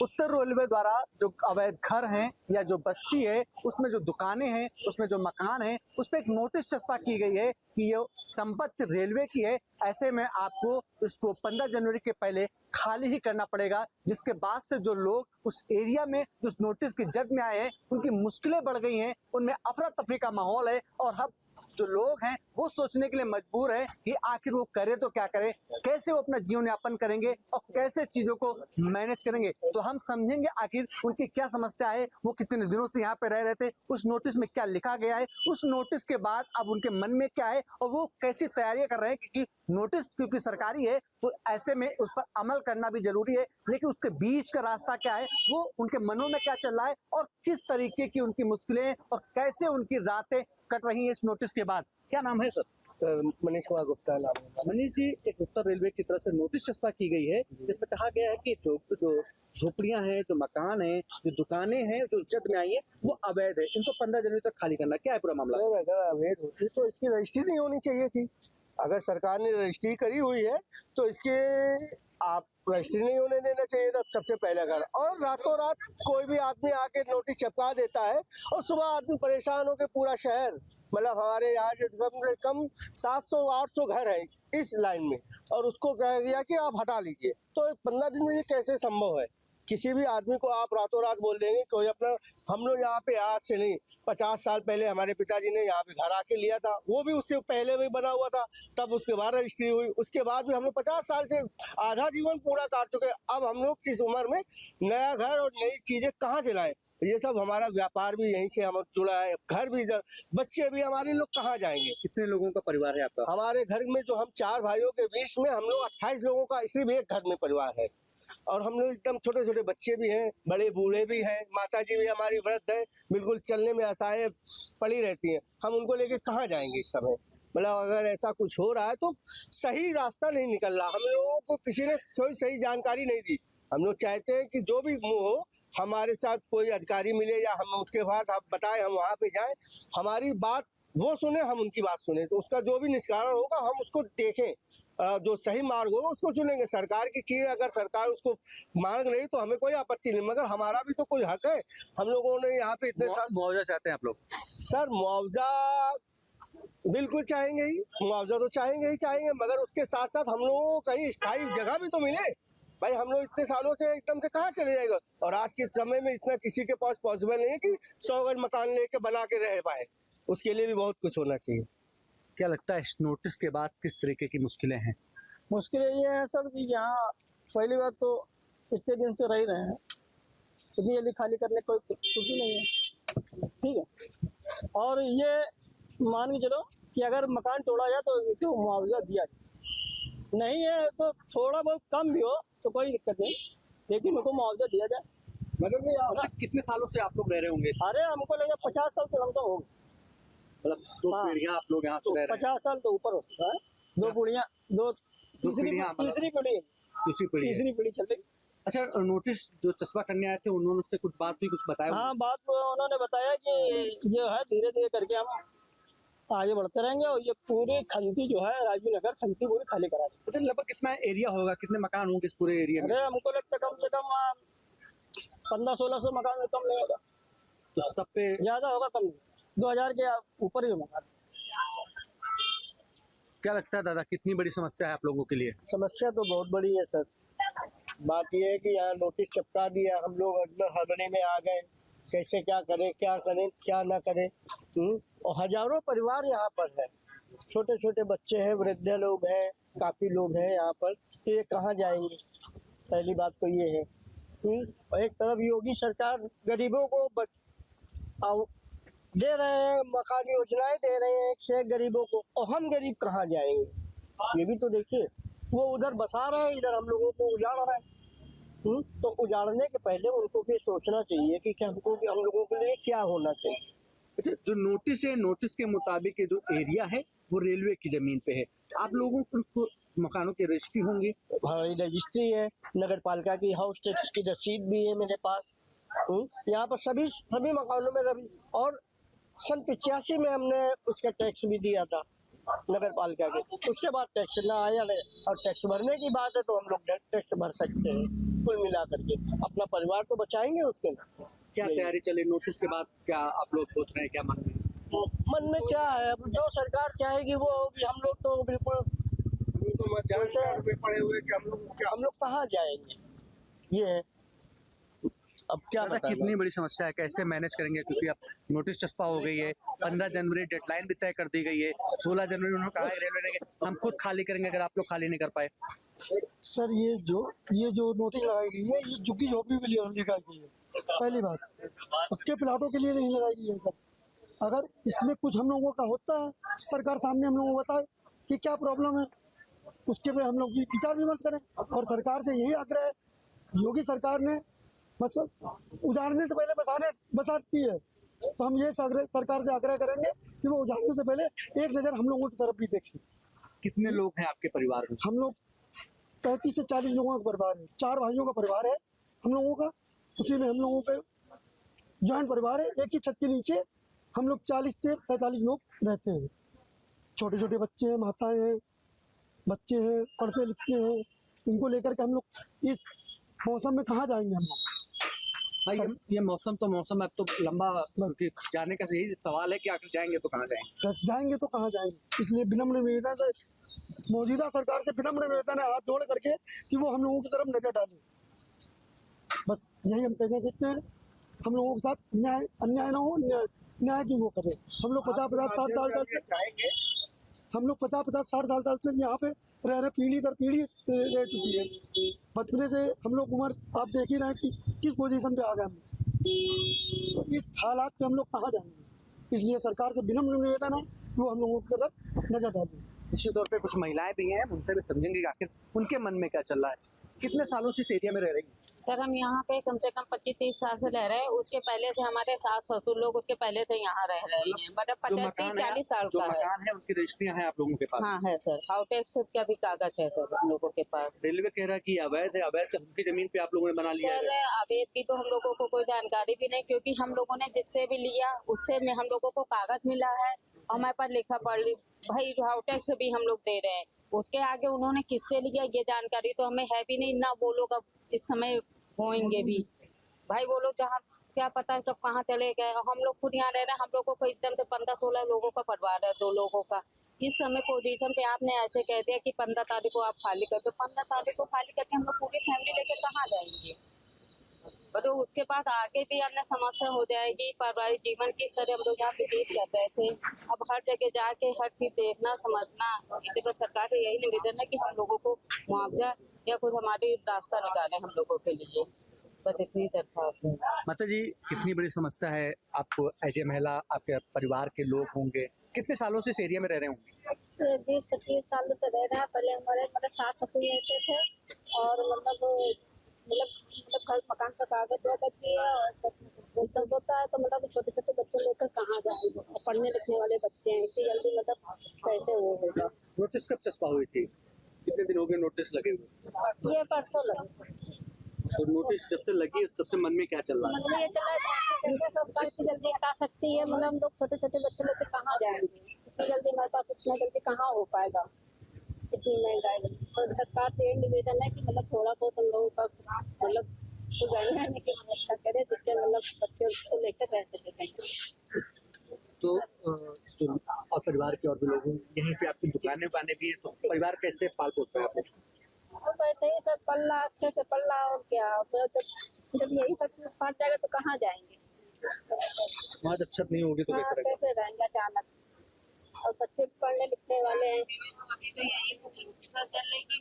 उत्तर railway द्वारा जो अवैध घर हैं या जो बस्ती है उसमें जो दुकानें हैं उसमें जो मकान है उस पर एक नोटिस चस्पा की गई है कि ये संपत्ति रेलवे की है। ऐसे में आपको इसको 15 जनवरी के पहले खाली ही करना पड़ेगा, जिसके बाद से जो लोग उस एरिया में जो नोटिस की जद में आए हैं उनकी मुश्किलें बढ़ गई हैं, उनमें अफरा तफरी का माहौल है और अब जो लोग हैं वो सोचने के लिए मजबूर है कि आखिर वो करे तो क्या करे, कैसे वो अपना जीवन यापन करेंगे और कैसे चीजों को मैनेज करेंगे। तो हम समझेंगे आखिर उनकी क्या समस्या है, वो कितने दिनों से यहाँ पे रह रहे थे, उस नोटिस में क्या लिखा गया है, उस नोटिस के बाद अब उनके मन में क्या है और वो कैसी तैयारियां कर रहे हैं। क्योंकि नोटिस क्योंकि सरकारी है तो ऐसे में उस पर अमल करना भी जरूरी है, लेकिन उसके बीच का रास्ता क्या है, वो उनके मनों में क्या चल रहा है और किस तरीके की उनकी मुश्किलें और कैसे उनकी रातें कट रही है इस नोटिस के बाद। क्या नाम है सर? मनीष कुमार गुप्ता नाम है। मनीष जी, एक उत्तर रेलवे की तरफ से नोटिस चस्पा की गई है जिसमें कहा गया है कि जो झोपड़ियां हैं, जो मकान हैं, जो दुकानें हैं जो जद में आई है वो अवैध है, इनको 15 जनवरी तक खाली करना। क्या है पूरा मामला? सर अगर अवैध होती तो इसकी रजिस्ट्री नहीं होनी चाहिए थी। अगर सरकार ने रजिस्ट्री करी हुई है तो इसके आप रजिस्ट्री नहीं होने देना चाहिए था सबसे पहले। अगर और रातों रात कोई भी आदमी आके नोटिस चिपका देता है और सुबह आदमी परेशान होकर पूरा शहर, मतलब हमारे यहाँ कम से कम 700-800 घर है इस लाइन में, और उसको कह गया कि आप हटा लीजिए। तो 15 दिन में ये कैसे संभव है? किसी भी आदमी को आप रातों रात बोल देंगे कोई अपना। हम लोग यहाँ पे आज से नहीं 50 साल पहले हमारे पिताजी ने यहाँ पे घर आके लिया था, वो भी उससे पहले भी बना हुआ था, तब उसके बाद रजिस्ट्री हुई। उसके बाद भी हम लोग 50 साल से आधा जीवन पूरा काट चुके। अब हम लोग इस उम्र में नया घर और नई चीजें कहाँ से लाएं? ये सब हमारा व्यापार भी यहीं से हम जुड़ा है, घर भी, बच्चे भी हमारे लोग कहाँ जाएंगे? कितने लोगों का परिवार है आपका? हमारे घर में जो हम 4 भाइयों के बीच में हम लोग 28 लोगों का सिर्फ एक घर में परिवार है, और हम लोग एकदम छोटे छोटे बच्चे भी हैं, बड़े बूढ़े भी हैं, माता जी भी हमारी वृद्ध है, बिल्कुल चलने में असहाय पड़ी रहती हैं। हम उनको लेके कहाँ जाएंगे इस समय? मतलब अगर ऐसा कुछ हो रहा है तो सही रास्ता नहीं निकल रहा। हम लोगों को किसी ने सही जानकारी नहीं दी। हम लोग चाहते हैं कि जो भी हो हमारे साथ कोई अधिकारी मिले या हम उसके बाद आप बताएं, हम वहाँ पे जाएं, हमारी बात वो सुने, हम उनकी बात सुने, तो उसका जो भी निष्कारण होगा हम उसको देखें, जो सही मार्ग होगा उसको चुनेंगे। सरकार की चीज अगर सरकार उसको मांग रही तो हमें कोई आपत्ति नहीं, मगर हमारा भी तो कोई हक है। हम लोगों ने यहाँ पे इतने साल मुआवजा चाहते हैं आप लोग? सर मुआवजा बिल्कुल चाहेंगे ही, मुआवजा तो चाहेंगे, मगर उसके साथ साथ हम लोगों को कहीं स्थायी जगह भी तो मिले। भाई हम लोग इतने सालों से एकदम से कहाँ चले जाएगा, और आज के समय में इतना किसी के पास पॉसिबल नहीं है कि 100 गज मकान लेके बना के रह पाए, उसके लिए भी बहुत कुछ होना चाहिए। क्या लगता है इस नोटिस के बाद किस तरीके की मुश्किलें हैं? मुश्किलें ये है सर कि यहाँ पहली बात तो इतने दिन से रह रहे हैं, इतनी जल्दी खाली करने कोई छुट्टी नहीं है, ठीक है। और ये मान के चलो कि अगर मकान तोड़ा जाए तो इसको मुआवजा दिया जाए, नहीं है तो थोड़ा बहुत कम भी हो तो कोई दिक्कत नहीं, लेकिन उनको मुआवजा दिया जाए। मगर ये कितने सालों से आप लोग रह रहे होंगे? अरे हमको लगा 50 साल तो हमको हो गए, मतलब 2 पीढ़ियां आप लोग यहाँ से रह रहे हैं? 50 साल तो ऊपर हो चुका है। 2 पीढ़ियां, तीसरी पीढ़ी चल रही। अच्छा, नोटिस जो चस्पा करने आए थे उन्होंने उससे कुछ बात हुई, कुछ बताया? हाँ, बात उन्होंने बताया कि ये है धीरे धीरे करके हम आगे बढ़ते रहेंगे और ये पूरी खंती जो है राजीव नगर खंती पूरी खाली करा देंगे। तो लगभग कितना एरिया होगा, कितने मकान होंगे इस पूरे एरिया में? अरे हमको लगता है कम से कम 1500-1600 मकान कम नहीं होगा, तो सब पे ज्यादा होगा, कम 2000 के ऊपर ही मकान। क्या लगता है दादा, कितनी बड़ी समस्या है आप लोगों के लिए? समस्या तो बहुत बड़ी है सर। बात यह है कि यहाँ नोटिस चिपका दिया, हम लोग एकदम हड़बड़ी में आ गए, कैसे क्या करें क्या ना करें। और हजारों परिवार यहाँ पर है, छोटे छोटे बच्चे हैं, वृद्ध लोग हैं, काफी लोग हैं यहाँ पर, तो ये कहाँ जाएंगे? पहली बात तो ये है। और एक तरफ योगी सरकार गरीबों को दे रहे हैं, मकान योजनाएं दे रहे हैं एक से एक गरीबों को, और हम गरीब कहाँ जाएंगे? ये भी तो देखिए, वो उधर बसा रहे हैं, इधर हम लोगों को उजाड़ रहे हैं। तो उजाड़ने के पहले उनको भी सोचना चाहिए कि हमको भी, हम लोगों के लिए क्या होना चाहिए। अच्छा, जो नोटिस है, नोटिस के मुताबिक जो एरिया है वो रेलवे की जमीन पे है, आप लोगों को मकानों की रजिस्ट्री होंगी? हमारी रजिस्ट्री है, नगर पालिका की हाउस टैक्स की रसीद भी है मेरे पास। यहाँ पर सभी मकानों में रवि, और सन 85 में हमने उसका टैक्स भी दिया था नगर पालिका के, उसके बाद टैक्स ना आया है, और टैक्स भरने की बात है तो हम लोग टैक्स भर सकते हैं। कुल मिला करके अपना परिवार तो बचाएंगे उसके ना। क्या तैयारी चली नोटिस के बाद, क्या आप लोग सोच रहे हैं, क्या मन में? मन में क्या है, अब जो सरकार चाहेगी वो होगी। हम लोग तो बिल्कुल पड़े हुए कि हम लोग कहाँ जाएंगे, ये है। अब क्या दादा, बताएं। कितनी बड़ी समस्या है, कैसे मैनेज करेंगे? क्योंकि अब नोटिस चस्पा हो गई है, 15 जनवरी डेडलाइन भी तय कर दी गई है, 16 जनवरी उन्होंने कहा है रेलवे ने कि हम खुद खाली करेंगे अगर आप लोग खाली नहीं कर पाए। सर ये जो नोटिस लगाई गई है ये झुग्गी झोपड़ी के लिए लगाई गई है। पहली बात, पक्के प्लाटों के लिए नहीं लगाई गई है सर। अगर इसमें कुछ हम लोगों का होता है, सरकार सामने हम लोगों को बताए कि क्या प्रॉब्लम है, उसके पे हम लोग विचार विमर्श करें। और सरकार से यही आग्रह है, योगी सरकार ने मतलब उजाड़ने से पहले बसाती है, तो हम ये सरकार से आग्रह करेंगे कि वो उजाड़ने से पहले एक नज़र हम लोगों की तरफ भी देखें। कितने लोग हैं आपके परिवार में? हम लोग 35 से 40 लोगों का परिवार है, 4 भाइयों का परिवार है हम लोगों का। उसी में हम लोगों का जॉइंट परिवार है, एक ही छत के नीचे हम लोग 40 से 45 लोग रहते हैं। छोटे छोटे बच्चे हैं, माताएं हैं, बच्चे हैं, पढ़ते लिखते हैं। इनको लेकर के हम लोग इस मौसम में कहाँ जाएंगे हम लोग? भाई ये मौसम तो मौसम है, अब तो लंबा जाने का यही सवाल है कि आखिर जाएंगे तो कहाँ जाएंगे? जाएंगे तो कहाँ जाएंगे? इसलिए विनम्र निवेदन से, मौजूदा सरकार से विनम्र निवेदन है हाथ जोड़ करके कि वो हम लोगों की तरफ नजर डाले। बस यही हम कहना चाहते हैं, हम लोगों के साथ अन्याय ना हो, न्याय की वो करें। हम लोग 50-50 60 साल से यहाँ पे रह रहे, पीढ़ी दर पीढ़ी रह चुकी है। बचपने से हम लोग उम्र आप देख ही रहे हैं कि किस पोजीशन पे आ गए हम लोग। तो इस हालात पे हम लोग कहाँ जाएंगे? इसलिए सरकार से विनम्र निवेदन है कि वो हम लोगों की तरफ नजर डालें। निश्चित तौर पे कुछ महिलाएं भी हैं, उनसे भी समझेंगे कि आखिर उनके मन में क्या चल रहा है। कितने सालों से इस एरिया में रह रही हैं? सर हम यहाँ पे कम से कम 25-30 साल से रह रहे हैं। उसके पहले से हमारे सास ससुर लोग उसके पहले से यहाँ रह रहे हैं, मतलब जो 35-40 साल जो का है। मकान है उसकी रजिस्ट्रियां हैं आप लोगों के पास? हाँ है सर, हाउटेक्स का भी कागज है सर हम लोगों के पास। रेलवे कह रहा है कि अवैध है, अवैध उनकी जमीन पे आप लोगों ने बना लिया सर है। अवैध की तो हम लोगों को कोई जानकारी भी नहीं, क्योंकि हम लोगों ने जिससे भी लिया उससे में हम लोगों को कागज मिला है, हमारे पास लिखा पढ़ भाई हाउटेक्स भी हम लोग दे रहे हैं। उसके आगे उन्होंने किससे लिया ये जानकारी तो हमें है भी नहीं, ना वो लोग अब इस समय होंगे भी। भाई वो लोग जहाँ क्या पता है कब कहाँ चले गए। हम लोग खुद यहाँ रह रहे हैं, हम लोगों को एकदम से 15-16 लोगों का परिवार है, 2 लोगों का। इस समय पोजीशन पे आपने ऐसे कह दिया कि 15 तारीख को आप खाली कर दो। 15 तारीख को खाली करके हम लोग पूरी फैमिली लेके कहाँ जाएंगे? पर उसके बाद आगे भी अन्य समस्या हो जाएगी। पारिवारिक जीवन किस तरह हम लोग यहाँ व्यतीत कर रहे थे, अब हर जगह जाके हर चीज देखना समझना। इसी पर सरकार से यही निवेदन है कि हम लोगों को मुआवजा या कुछ हमारी रास्ता निकाले हम लोगों के लिए। बस इतनी दरख्वास्त है। माता जी, कितनी बड़ी समस्या है आपको एज ए महिला, आपके परिवार के लोग होंगे, कितने सालों से इस एरिया में रह रहे होंगे? 20-25 सालों से रह रहे हैं। पहले हमारे मतलब सास ससुर रहते थे और मतलब घर मकान का कागज वगैरह किया और सब होता है, तो मतलब छोटे छोटे बच्चे लेकर कहाँ जाएंगे? पढ़ने लिखने वाले बच्चे हैं, इतनी जल्दी मतलब कैसे वो होगा? नोटिस कब चस्पा हुई थी? कितने दिन हो गए नोटिस लगे हुए? ये परसों लगे। तो नोटिस जब से लगी तब से मन में क्या चल रहा है? मतलब ये चला सरकार इतनी जल्दी हटा सकती है, मतलब हम लोग छोटे छोटे बच्चे लेकर कहाँ जाएंगे? इतनी जल्दी हमारे पास इतना जल्दी कहाँ हो पाएगा? इतनी महंगाई। तो सरकार से यही निवेदन है कि मतलब थोड़ा बहुत हम लोगों का मतलब सुधारने की व्यवस्था करे, जिससे मतलब बच्चे उसको लेकर रह सकें। तो और परिवार के और भी लोग यहीं पे आपकी दुकानें वाने भी है, तो परिवार कैसे पाल पोस रहे हैं? और वैसे ही सब पल्ला अच्छे से पल्ला और क्या, तो जब यही सब फट जाएगा तो कहाँ जाएंगे? वहाँ जब छत नहीं होगी तो कैसे रहेगा? कैसे रहेंगे अचानक? और बच्चे पढ़ने लिखने वाले हैं,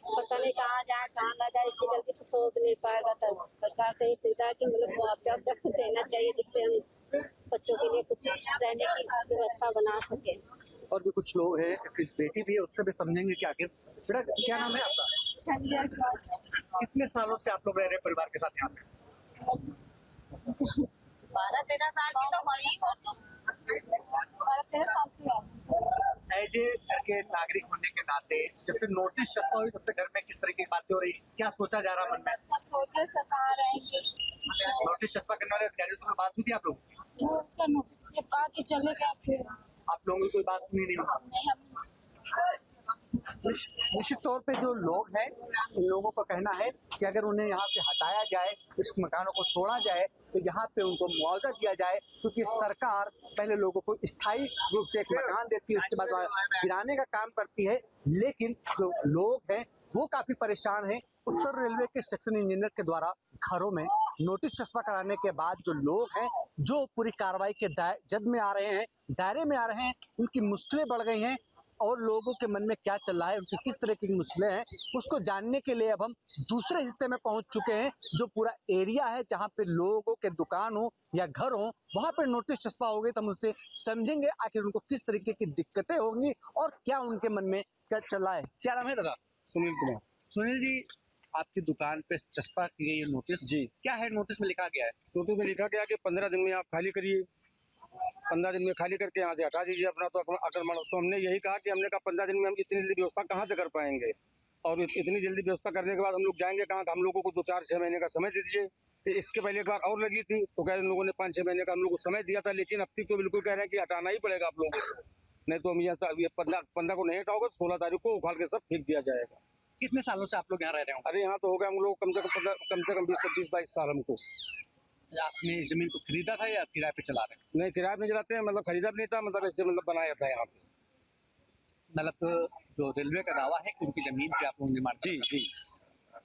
पता नहीं कहाँ जाए कहाँ ना जाए, इतनी जल्दी कुछ हो नहीं पाएगा। तब सरकार से ही सुविधा है कि मतलब मुआवजा देना चाहिए, जिससे हम बच्चों के लिए कुछ रहने की व्यवस्था बना सके। और भी कुछ लोग हैं, एक बेटी भी है, उससे भी समझेंगे कि आखिर बेटा क्या नाम है आपका? कितने सालों से आप लोग रह रहे हैं परिवार के साथ यहाँ पे? 12-13 साल की तो वही हो, 12-13 साल से एज ए घर के नागरिक होने के नाते जब से नोटिस चस्पा हुई तब से घर में किस तरह की बातें हो रही, क्या सोचा जा रहा मन में? सब सोचे सरकार आएंगे। नोटिस चस्पा करने वाले अधिकारियों से बात हुई थी आप लोगों की? वो सब नोटिस के बाद चले गए थे। आप लोगों की कोई बात सुनी नहीं होगा? नहीं, हम निश्चित तौर पे जो लोग हैं, इन लोगों का कहना है कि अगर उन्हें यहाँ से हटाया जाए, इस मकानों को तोड़ा जाए, तो यहाँ पे उनको मुआवजा दिया जाए, क्योंकि सरकार पहले लोगों को स्थायी रूप से एक मकान देती है, उसके बाद गिराने का काम करती है। लेकिन जो लोग हैं वो काफी परेशान हैं। उत्तर रेलवे के सेक्शन इंजीनियर के द्वारा घरों में नोटिस चस्पा कराने के बाद जो लोग हैं, जो पूरी कार्रवाई के जद में आ रहे हैं, दायरे में आ रहे हैं, उनकी मुश्किलें बढ़ गई हैं। और लोगों के मन में क्या चल रहा है, उनकी किस तरह की मुश्किलें हैं, उसको जानने के लिए अब हम दूसरे हिस्से में पहुंच चुके हैं, जो पूरा एरिया है जहां पे लोगों के दुकान हो या घर हो, वहां पे नोटिस चस्पा हो गई। तो हम उनसे समझेंगे आखिर उनको किस तरीके की दिक्कतें होंगी और क्या उनके मन में क्या चल रहा है। क्या नाम है दादा? सुनील कुमार। सुनील जी, आपकी दुकान पे चस्पा की गई है नोटिस जी, क्या है नोटिस में लिखा गया है? नोटिस में लिखा गया कि 15 दिन में आप खाली करिए, 15 दिन में खाली करके यहाँ से हटा दीजिए अपना तो आक्रमण। तो हमने यही कहा कि हमने कहा 15 दिन में हम इतनी जल्दी व्यवस्था कहाँ से कर पाएंगे, और इतनी जल्दी व्यवस्था करने के बाद हम लोग जाएंगे कहाँ? हम लोगों को 2-4-6 महीने का समय दे दीजिए। इसके पहले एक बार और लगी थी तो कह रहे लोगों ने 5-6 महीने का हम लोग को समय दिया था, लेकिन अब तक तो बिल्कुल कह रहे हैं कि हटाना ही पड़ेगा आप लोगों को, नहीं तो हम यहाँ 15 को नहीं हटाओगे, 16 तारीख को उखाड़ के सब फेंक दिया जाएगा। कितने सालों से आप लोग यहाँ रह रहे हो? अरे यहाँ तो हो गया हम लोग कम से कम 20-22 साल हमको। आपने इस जमीन को खरीदा था या किराए पे चला रहे हैं? नहीं, किराए में चलाते हैं, मतलब खरीदा भी नहीं था, मतलब ऐसे मतलब बनाया था यहाँ पे। मतलब जो रेलवे का दावा है कि उनकी जमीन पे आप लोग निर्माण जी जी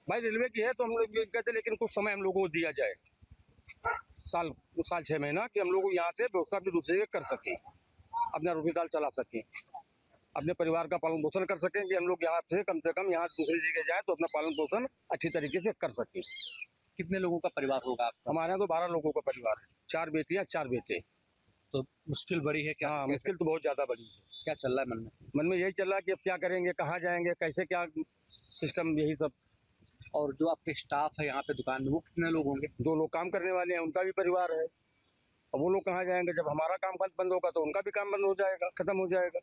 भाई, रेलवे की है तो हम लोग ये कहते हैं, लेकिन कुछ समय हम लोगों को दिया जाए, साल 6 महीना, कि हम लोग यहाँ से व्यवस्था भी दूसरे के कर सकें, अपना रोटी दाल चला सकें, अपने परिवार का पालन पोषण कर सकें, कि हम लोग यहाँ से कम यहाँ दूसरी जगह जाए तो अपना पालन पोषण अच्छी तरीके से कर सकें। कितने लोगों का परिवार होगा आपका? हमारे यहाँ तो 12 लोगों का परिवार है, 4 बेटियाँ 4 बेटे। तो मुश्किल बड़ी है क्या? हाँ, मुश्किल तो बहुत ज्यादा बड़ी है। क्या चल रहा है मन में? मन में यही चल रहा है कि अब क्या करेंगे, कहाँ जाएंगे, कैसे क्या सिस्टम, यही सब। और जो आपके स्टाफ है यहाँ पे दुकान में, वो कितने लोग होंगे? 2 लोग काम करने वाले हैं, उनका भी परिवार है। अब वो लोग कहाँ जाएंगे? जब हमारा काम बंद होगा तो उनका भी काम बंद हो जाएगा, खत्म हो जाएगा,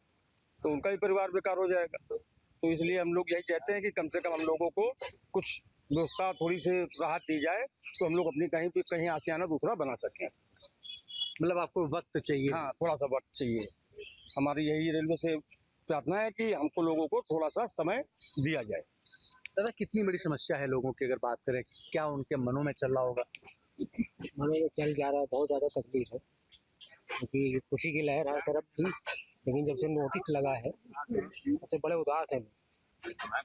तो उनका भी परिवार बेकार हो जाएगा। तो इसलिए हम लोग यही चाहते हैं कि कम से कम हम लोगों को कुछ व्यवस्था, थोड़ी सी राहत दी जाए, तो हम लोग अपनी कहीं आशियाना दूसरा बना सकें। मतलब आपको वक्त चाहिए? हाँ, थोड़ा सा वक्त चाहिए। हमारी यही रेलवे से प्रार्थना है कि हमको लोगों को थोड़ा सा समय दिया जाए। दादा, कितनी बड़ी समस्या है लोगों की, अगर बात करें क्या उनके मनों में चल रहा होगा? मनों में चल जा रहा है, बहुत ज़्यादा तकलीफ है, क्योंकि खुशी की लहर हर तरफ थी, लेकिन जब से नोटिस लगा है सबसे बड़े उदास हैं।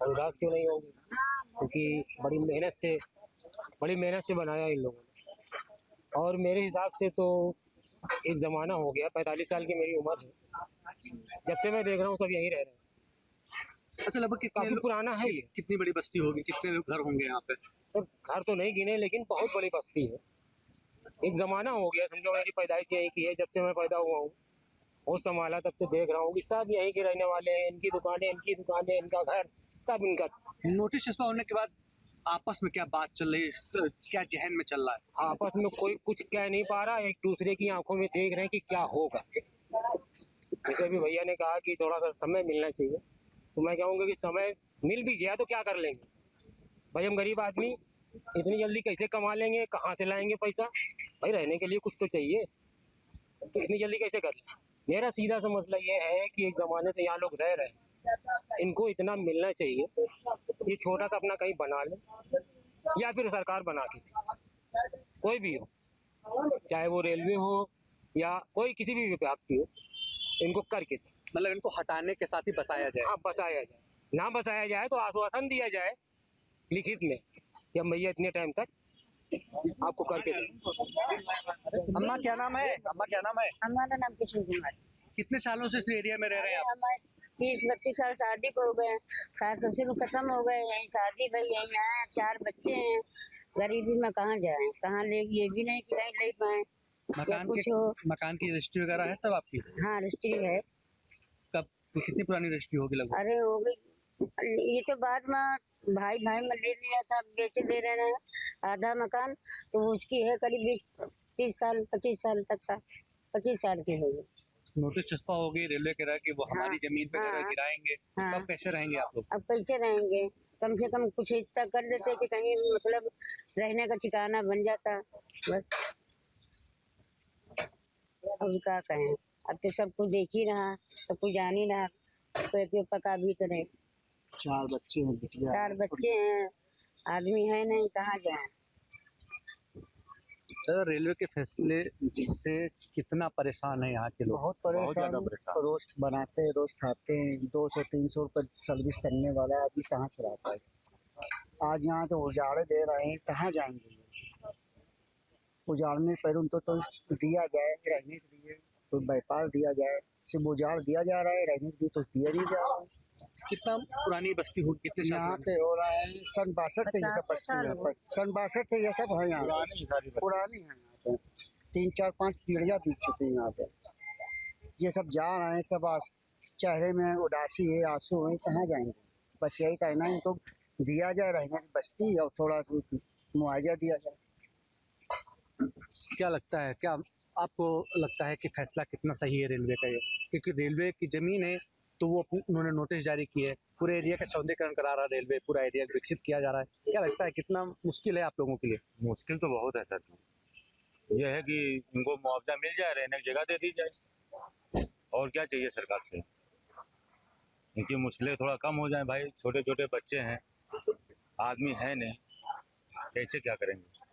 और उदास क्यों नहीं होंगे, क्योंकि बड़ी मेहनत से बनाया इन लोगों ने। और मेरे हिसाब से तो एक ज़माना हो गया, 45 साल की मेरी उम्र है, जब से मैं देख रहा हूँ सब यहीं रह रहे हैं। अच्छा, लगभग काफी पुराना है ये। कितनी बड़ी बस्ती होगी, कितने घर होंगे यहाँ पे? तो घर तो नहीं गिने, लेकिन बहुत बड़ी बस्ती है। एक ज़माना हो गया, समझो मेरी पैदाइश यहीं की है, जब से मैं पैदा हुआ हूँ बहुत संभाला, तब से देख रहा हूँ कि सब यहीं के रहने वाले हैं, इनकी दुकानें, इनका घर, सब इनका। नोटिस चस्पा होने के बाद आपस में क्या बात चल रही है, क्या जहन में चल रहा है? आपस में कोई कुछ कह नहीं पा रहा, एक दूसरे की आंखों में देख रहे हैं कि क्या होगा। जैसे भी भैया ने कहा कि थोड़ा सा समय मिलना चाहिए, तो मैं कहूँगा कि समय मिल भी गया तो क्या कर लेंगे भाई, हम गरीब आदमी इतनी जल्दी कैसे कमा लेंगे, कहाँ से लाएंगे पैसा? भाई रहने के लिए कुछ तो चाहिए, तो इतनी जल्दी कैसे कर लें? मेरा सीधा सा मसला ये है कि एक ज़माने से यहाँ लोग रह रहे हैं, इनको इतना मिलना चाहिए कि छोटा सा अपना कहीं बना ले, या फिर सरकार बना के दे, कोई भी हो, चाहे वो रेलवे हो या कोई किसी भी विभाग की हो, इनको करके दे। मतलब इनको हटाने के साथ ही बसाया जाए? हाँ, बसाया जाए, ना बसाया जाए तो आश्वासन दिया जाए लिखित में कि हम भैया इतने टाइम तक आपको करके दें। अम्मा क्या नाम है? अम्मा क्या नाम है? हमारा नाम किशन कुमार। कितने सालों से इस एरिया में रह रहे हैं आप? हमारे 30-32 साल शादी को हो गए, सास ससुर खत्म हो गए, यहीं शादी भाई यहीं आए, 4 बच्चे हैं, गरीबी में कहाँ जाए, कहाँ ले, ये भी नहीं कि कहीं ले पाए। मकान की रजिस्ट्री वगैरह है सब आपकी? हाँ, रजिस्ट्री है। कब, कितनी पुरानी रजिस्ट्री होगी लगभग? अरे हो गई, ये तो बाद में भाई में ले लिया था, बेचे दे रहे हैं आधा मकान, तो उसकी है करीब 30 साल 25 साल तक का, 25 साल की होगी। नोटिस चस्पा हो गई रेलवे के रहा कि वो हाँ, हमारी जमीन पे हाँ, गिराएंगे, हाँ। तब कैसे रहेंगे आप लोग? अब कैसे रहेंगे, कम से कम कुछ इतना कर देते कि कहीं मतलब रहने का ठिकाना बन जाता, बस। अब क्या कहें, अब तो सब कुछ देख ही रहा, सब कुछ जान ही रहा, तो एक पका भी करे। 4 बच्चे हैं, बिटिया 4 बच्चे हैं, आदमी है नहीं, कहाँ जाए। रेलवे के फैसले से कितना परेशान है यहाँ के लोग? बहुत परेशान, रोज बनाते हैं, रोज खाते हैं। 200-300 रुपये सर्विस करने वाला आदमी कहाँ से रहता है? आज यहाँ तो उजाड़े दे रहे हैं, कहाँ जाएंगे? उजाड़ने पर उनको तो दिया जाए रहने के लिए, तो व्यापार दिया जाए, सिर्फ उजाड़ दिया जा रहा है, रहने के लिए तो दिया नहीं जा रहा है। कितना पुरानी बस्ती हो, कितने साल यहाँ पे हो रहा है सन 62 से ये सब बस्ती है, सन 62 से ये सब है यहाँ पुरानी है। यहाँ पे 3-4-5 पीढ़ियाँ बीत चुकी हैं यहाँ पे। ये सब जा रहे हैं, सब चेहरे में उदासी है, आंसू है, कहाँ जाएंगे? बस यही कहना है, इनको दिया जाए रहने की बस्ती और थोड़ा मुआवजा दिया जाए। क्या लगता है, क्या आपको लगता है कि फैसला कितना सही है रेलवे का ये? क्योंकि रेलवे की जमीन है तो वो उन्होंने नोटिस जारी किए, पूरे एरिया का सौंदर्यीकरण करा रहा है रेलवे, पूरा एरिया विकसित किया जा रहा है। क्या लगता है कितना मुश्किल है आप लोगों के लिए? मुश्किल तो बहुत है सर। यह है कि उनको मुआवजा मिल जाए, रहने की जगह दे दी जाए, और क्या चाहिए सरकार से। इनकी मुश्किलें थोड़ा कम हो जाए भाई। छोटे छोटे बच्चे हैं, आदमी है नहीं, कैसे क्या करेंगे?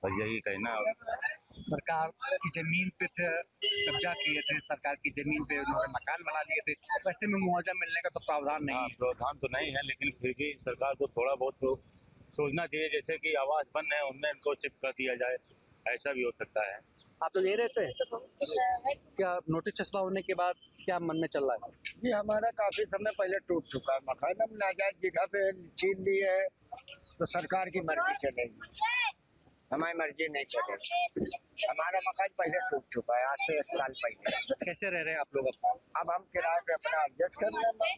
बस यही कहना है। सरकार की जमीन पे कब्जा किए थे, सरकार की जमीन पे उन्होंने मकान बना लिए थे, वैसे में मुआवजा मिलने का तो प्रावधान नहीं है। प्रावधान तो नहीं है, लेकिन फिर भी सरकार को थोड़ा बहुत तो सोचना चाहिए। जैसे कि आवास बन है, उनमें इनको चिप कर दिया जाए, ऐसा भी हो सकता है। आप तो ले रहे थे, क्या नोटिस चस्पा होने के बाद क्या मन में चल रहा है? जी हमारा काफी समय पहले टूट चुका है मकान। हम नाजायज जगह पे छीन ली है तो सरकार की मर्जी चलेगी, हमारी मर्जी नहीं चलेगी। हमारा मकान पहले टूट चुका है, आज से 1 साल पहले। कैसे रह रहे हैं आप लोग? अब हम किराए पे अपना एडजस्ट कर रहे हैं।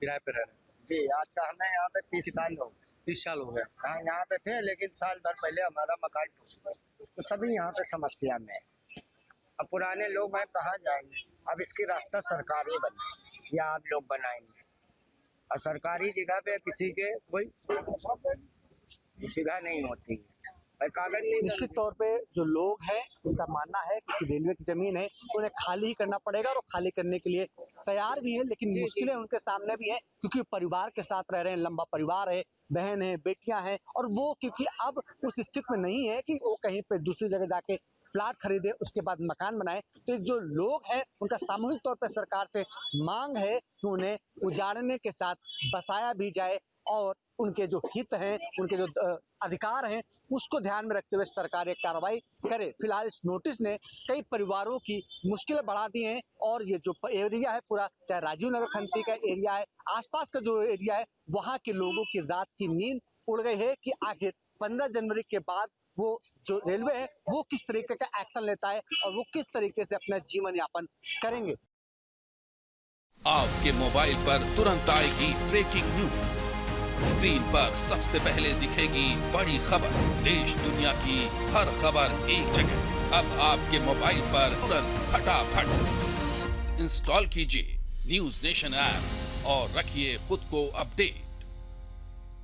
किराए पे रह रहे हैं? जी आज का हमें यहाँ पे 30 साल हो गए। 30 साल हो गए। हाँ यहाँ पे थे, लेकिन साल भर पहले हमारा मकान टूट गया, तो सभी यहाँ पे समस्या में है। अब पुराने लोग हैं, कहाँ जाएंगे? अब इसकी रास्ता सरकारी बने या आप लोग बनाएंगे, और सरकारी जगह पे किसी के कोई जगह नहीं होती है, कागज नहीं। निश्चित तौर पे जो लोग हैं उनका मानना है कि रेलवे की जमीन है उन्हें खाली ही करना पड़ेगा, और खाली करने के लिए तैयार भी है, लेकिन मुश्किलें उनके सामने भी है, क्योंकि परिवार के साथ रह रहे हैं, लंबा परिवार है, बहन है, बेटियां हैं, और वो क्योंकि अब उस स्थिति में नहीं है कि वो कहीं पे दूसरी जगह जाके प्लाट खरीदे उसके बाद मकान बनाए। तो जो लोग हैं उनका सामूहिक तौर पर सरकार से मांग है कि उन्हें उजाड़ने के साथ बसाया भी जाए, और उनके जो हित हैं, उनके जो अधिकार हैं, उसको ध्यान में रखते हुए सरकार एक कार्रवाई करे। फिलहाल इस नोटिस ने कई परिवारों की मुश्किलें बढ़ा दी हैं, और ये जो एरिया है पूरा, चाहे राजीव नगर खंती का एरिया है, आसपास का जो एरिया है, वहाँ के लोगों की रात की नींद उड़ गई है कि आखिर 15 जनवरी के बाद वो जो रेलवे है वो किस तरीके का एक्शन लेता है और वो किस तरीके से अपना जीवन यापन करेंगे। आपके मोबाइल पर तुरंत आएगी ब्रेकिंग न्यूज, स्क्रीन पर सबसे पहले दिखेगी बड़ी खबर, देश दुनिया की हर खबर एक जगह। अब आपके मोबाइल पर तुरंत फटाफट इंस्टॉल कीजिए न्यूज नेशन ऐप और रखिए खुद को अपडेट।